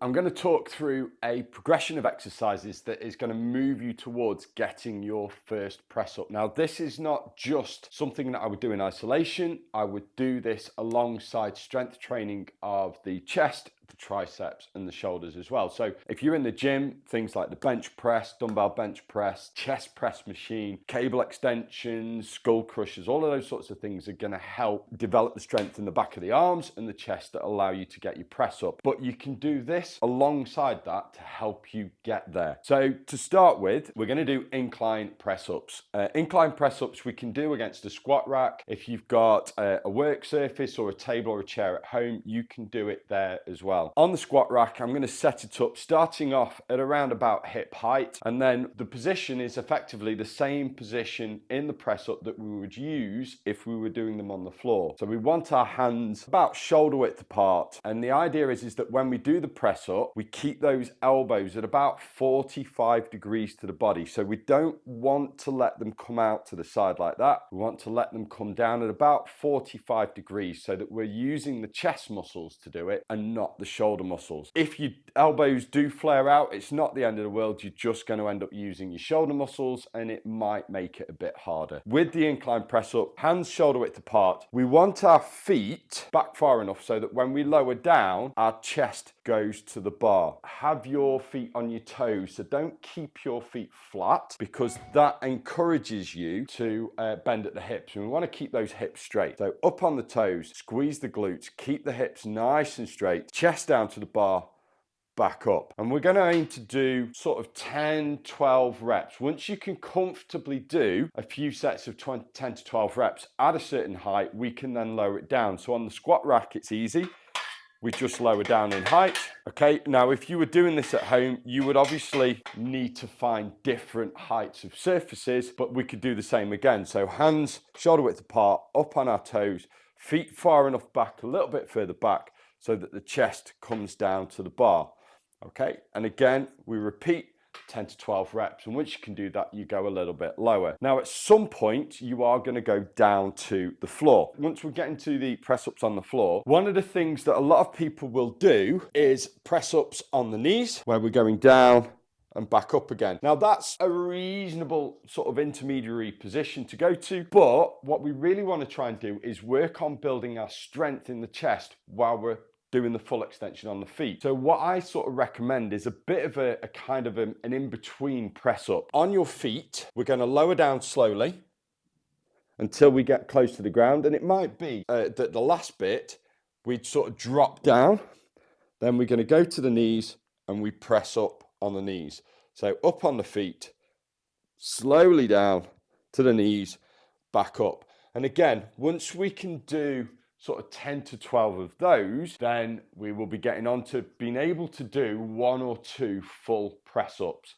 I'm going to talk through a progression of exercises that is going to move you towards getting your first press up. Now, this is not just something that I would do in isolation. I would do this alongside strength training of the chest, the triceps, and the shoulders as well. So if you're in the gym, things like the bench press, dumbbell bench press, chest press machine, cable extensions, skull crushers, all of those sorts of things are going to help develop the strength in the back of the arms and the chest that allow you to get your press up. But you can do this alongside that to help you get there. So to start with, we're going to do incline press ups. Incline press ups we can do against a squat rack. If you've got a work surface or a table or a chair at home, you can do it there as well. On the squat rack, I'm going to set it up starting off at around about hip height, and then the position is effectively the same position in the press up that we would use if we were doing them on the floor. So we want our hands about shoulder width apart, and the idea is that when we do the press up, we keep those elbows at about 45 degrees to the body. So we don't want to let them come out to the side like that. We want to let them come down at about 45 degrees so that we're using the chest muscles to do it and not the shoulder muscles. If your elbows do flare out, it's not the end of the world. You're just going to end up using your shoulder muscles and it might make it a bit harder. With the incline press up, hands shoulder width apart, we want our feet back far enough so that when we lower down, our chest goes to the bar. Have your feet on your toes, so don't keep your feet flat because that encourages you to bend at the hips, and we want to keep those hips straight. So up on the toes, squeeze the glutes, keep the hips nice and straight, chest down to the bar, back up. And we're going to aim to do sort of 10, 12 reps. Once you can comfortably do a few sets of 10 to 12 reps at a certain height, we can then lower it down. So on the squat rack, it's easy. We just lower down in height. Okay, now if you were doing this at home, you would obviously need to find different heights of surfaces, but we could do the same again. So hands shoulder width apart, up on our toes, feet far enough back, a little bit further back, so that the chest comes down to the bar. Okay, and again, we repeat 10 to 12 reps, and once you can do that, you go a little bit lower. Now, at some point, you are going to go down to the floor. Once we get into the press-ups on the floor, one of the things that a lot of people will do is press-ups on the knees, where we're going down and back up again. Now, that's a reasonable sort of intermediary position to go to, but what we really want to try and do is work on building our strength in the chest while we're doing the full extension on the feet. So what I sort of recommend is a bit of a kind of an in-between press up. On your feet, we're going to lower down slowly until we get close to the ground. And it might be that the last bit, we'd sort of drop down. Then we're going to go to the knees and we press up on the knees. So up on the feet, slowly down to the knees, back up. And again, once we can do sort of 10 to 12 of those, then we will be getting on to being able to do 1 or 2 full press ups.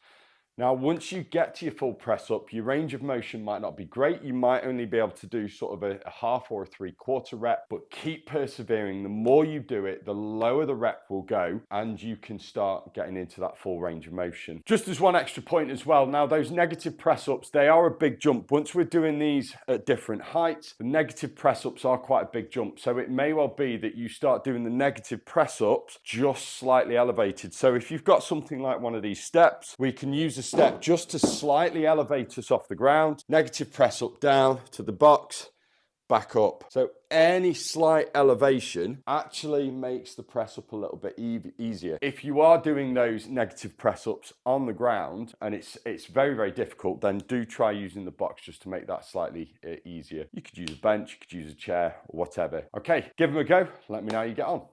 Now, once you get to your full press up, your range of motion might not be great. You might only be able to do sort of a half or a 3/4 rep, but keep persevering. The more you do it, the lower the rep will go, and you can start getting into that full range of motion. Just as one extra point as well, now those negative press ups, they are a big jump. Once we're doing these at different heights, the negative press ups are quite a big jump. So it may well be that you start doing the negative press ups just slightly elevated. So if you've got something like one of these steps, we can use a step just to slightly elevate us off the ground. Negative press up down to the box, back up. So any slight elevation actually makes the press up a little bit easier. If you are doing those negative press ups on the ground and it's very, very difficult, then do try using the box just to make that slightly easier. You could use a bench, you could use a chair or whatever. Okay, give them a go. Let me know how you get on.